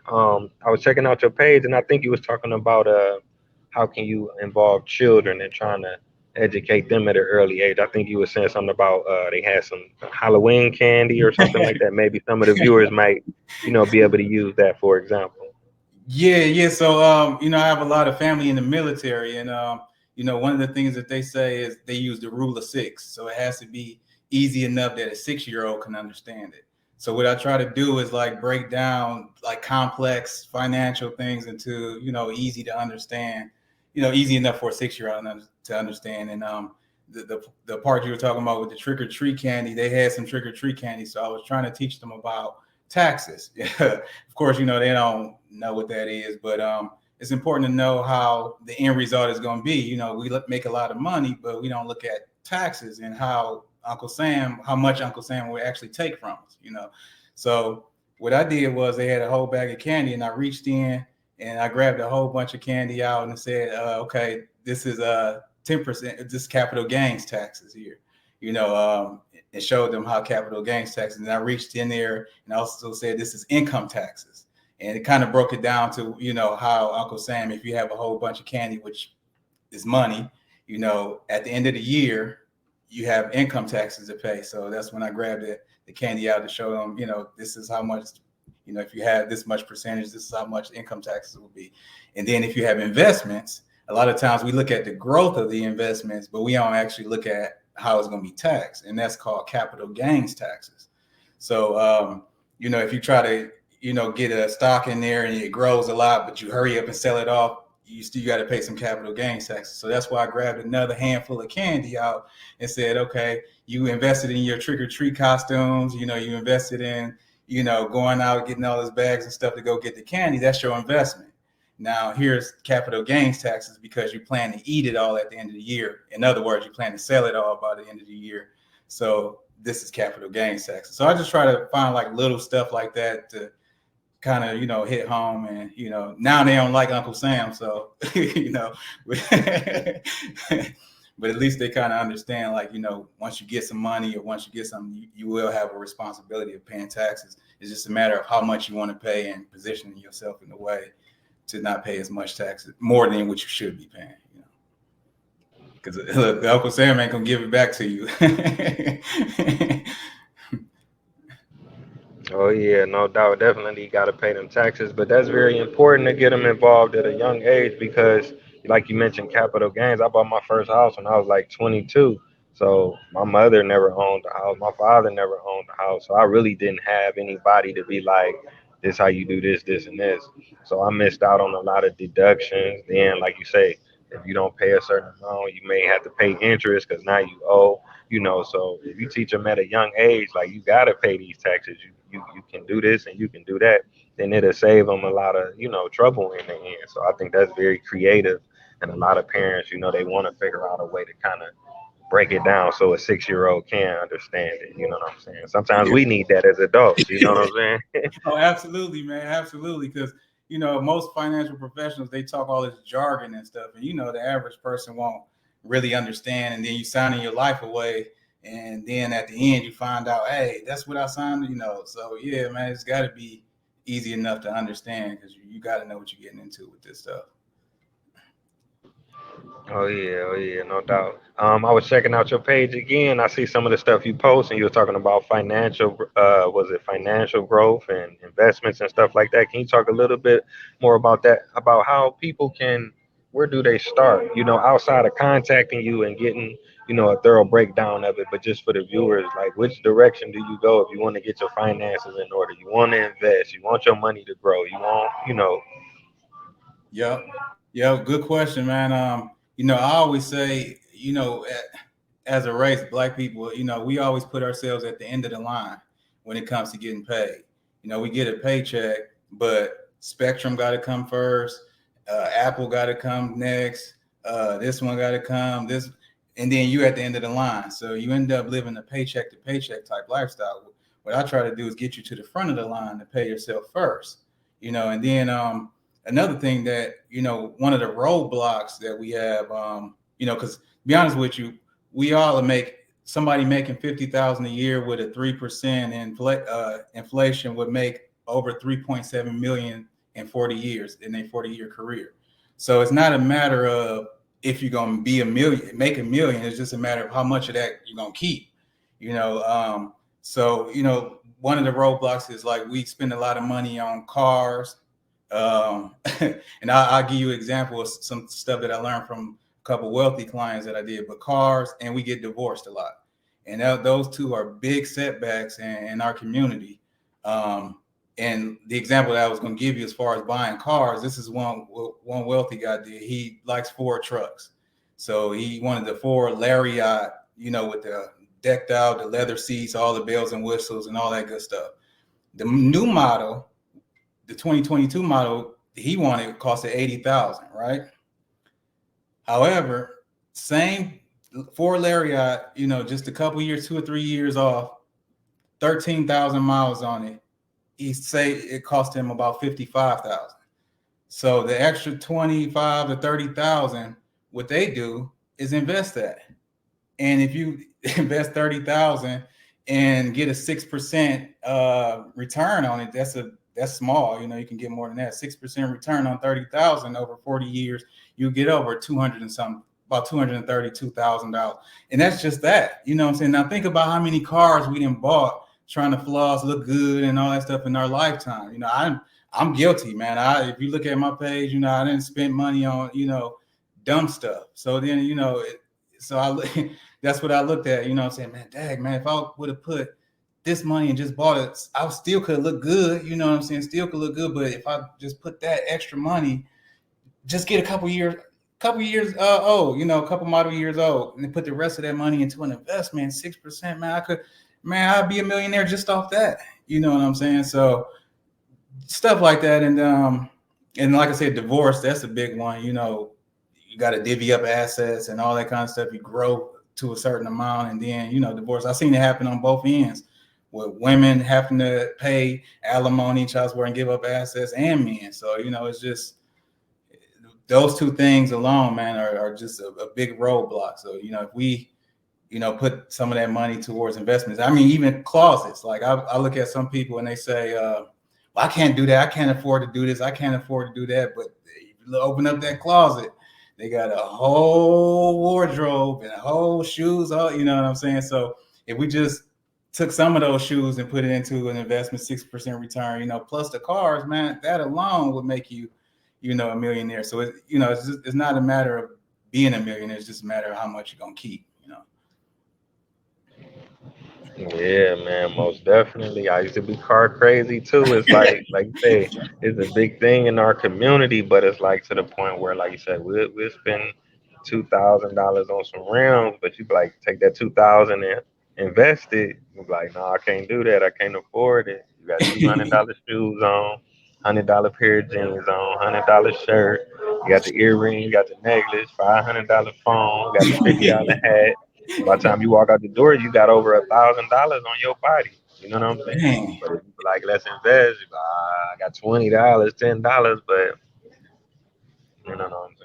I was checking out your page, and I think you was talking about how can you involve children and trying to educate them at an early age. I think you were saying something about they had some Halloween candy or something like that. Maybe some of the viewers might, be able to use that for example. Yeah. So, I have a lot of family in the military, and one of the things that they say is they use the rule of six. So it has to be easy enough that a 6 year old can understand it. So what I try to do is like break down like complex financial things into easy to understand, easy enough for a 6 year old to understand. And the part you were talking about with the trick or treat candy, they had some trick or treat candy, so I was trying to teach them about taxes. Of course, they don't know what that is, but it's important to know how the end result is going to be. We make a lot of money, but we don't look at taxes and how much Uncle Sam will actually take from us. So what I did was they had a whole bag of candy, and I reached in and I grabbed a whole bunch of candy out and said, okay, this is 10%, this capital gains taxes here. And showed them how capital gains taxes. And I reached in there and also said, this is income taxes. And it kind of broke it down to, how Uncle Sam, if you have a whole bunch of candy, which is money, at the end of the year, you have income taxes to pay. So that's when I grabbed the candy out to show them, this is how much, if you have this much percentage, this is how much income taxes will be. And then if you have investments, a lot of times we look at the growth of the investments, but we don't actually look at how it's going to be taxed, and that's called capital gains taxes. So, if you try to, get a stock in there and it grows a lot, but you hurry up and sell it off, you still got to pay some capital gains taxes. So that's why I grabbed another handful of candy out and said, okay, you invested in your trick or treat costumes, you invested in, going out getting all those bags and stuff to go get the candy. That's your investment. Now here's capital gains taxes because you plan to eat it all at the end of the year. In other words, you plan to sell it all by the end of the year. So this is capital gains taxes. So I just try to find like little stuff like that to kind of, hit home. And, now they don't like Uncle Sam. So, but at least they kind of understand, like, once you get some money or once you get something, you will have a responsibility of paying taxes. It's just a matter of how much you want to pay and positioning yourself in a way to not pay as much taxes, more than what you should be paying, because look, Uncle Sam ain't gonna give it back to you. Oh yeah, no doubt. Definitely got to pay them taxes, but that's very important to get them involved at a young age because, like you mentioned, capital gains. I bought my first house when I was like 22. So my mother never owned a house. My father never owned a house. So I really didn't have anybody to be like, "This how you do this, this, and this." So I missed out on a lot of deductions. Then, like you say, if you don't pay a certain amount, you may have to pay interest because now you owe. So if you teach them at a young age, like you gotta pay these taxes, you can do this and you can do that, then it'll save them a lot of trouble in the end. So I think that's very creative, and a lot of parents, they want to figure out a way to kind of break it down so a 6 year old can understand it. You know what I'm saying? Sometimes Yeah. we need that as adults. You know what I'm saying? Oh, absolutely, man, absolutely. Because most financial professionals, they talk all this jargon and stuff, and the average person won't really understand. And then you signing your life away, and then at the end you find out, hey, that's what I signed. So yeah, man, it's got to be easy enough to understand because you got to know what you're getting into with this stuff. Oh yeah, no doubt. I was checking out your page again. I see some of the stuff you post, and you were talking about financial, was it financial growth and investments and stuff like that? Can you talk a little bit more about that? About how people can, where do they start? Outside of contacting you and getting, a thorough breakdown of it, but just for the viewers, like which direction do you go if you want to get your finances in order? You want to invest, you want your money to grow, you want, Yep. Yeah, good question, man. I always say, as a race, black people, we always put ourselves at the end of the line when it comes to getting paid. We get a paycheck, but Spectrum got to come first, Apple got to come next, this one got to come, this, and then you at the end of the line. So you end up living a paycheck to paycheck type lifestyle. What I try to do is get you to the front of the line to pay yourself first, and then another thing that one of the roadblocks that we have, because to be honest with you, we all make somebody making 50,000 a year with a 3% inflation would make over 3.7 million in 40 years in a 40-year career. So it's not a matter of if you're gonna be a million, make a million. It's just a matter of how much of that you're gonna keep. You know, so one of the roadblocks is like we spend a lot of money on cars, and I'll give you an example of some stuff that I learned from a couple wealthy clients that I did. But cars, and we get divorced a lot, and those two are big setbacks in our community. Um, and the example that I was going to give you as far as buying cars, this is one wealthy guy did. He likes Ford trucks, so he wanted the Ford Lariat, with the decked out, the leather seats, all the bells and whistles, and all that good stuff. The new model, the 2022 model, he wanted costed 80,000, right? However, same Ford Lariat, just a couple years, 2 or 3 years off, 13,000 miles on it. He say it cost him about 55,000. So the extra 25 to 30,000, what they do is invest that. And if you invest 30,000 and get a 6% return on it, that's small. You can get more than that. 6% return on 30,000 over 40 years, you get over 200 and something, about $232,000. And that's just that. You know what I'm saying? Now think about how many cars we done bought trying to floss, look good, and all that stuff in our lifetime. I'm guilty, man. If you look at my page, I didn't spend money on dumb stuff. So then so I that's what I looked at. I'm saying, man, dang, man, if I would have put this money and just bought it, I still could look good. You know what I'm saying? Still could look good. But if I just put that extra money, just get a couple years old, a couple model years old, and then put the rest of that money into an investment, 6%, I'd be a millionaire just off that. You know what I'm saying? So stuff like that. And like I said, divorce, that's a big one. You got to divvy up assets and all that kind of stuff. You grow to a certain amount, and then divorce. I've seen it happen on both ends, with women having to pay alimony, child support, and give up assets, and men. So it's just those two things alone, man, are just a big roadblock. So if we put some of that money towards investments. I mean, even closets. Like I look at some people and they say, well, I can't do that. I can't afford to do this. I can't afford to do that. But if you open up that closet, they got a whole wardrobe and a whole shoes. You know what I'm saying? So if we just took some of those shoes and put it into an investment, 6% return, plus the cars, man, that alone would make you, a millionaire. So it's not a matter of being a millionaire. It's just a matter of how much you're gonna keep. Yeah, man, most definitely. I used to be car crazy too. It's like you say, it's a big thing in our community, but it's like to the point where, like you said, we'll spend $2,000 on some rims, but you be like take that 2,000 and invest it. You be like, no, I can't do that. I can't afford it. You got $200 shoes on, $100 pair of jeans on, $100 shirt. You got the earring, you got the necklace, $500 phone, got the $50 hat. By the time you walk out the door, you got over $1,000 on your body. You know what I'm saying? Dang. But if you be like, let's invest, you be like, I got $20, $10, but you know what I'm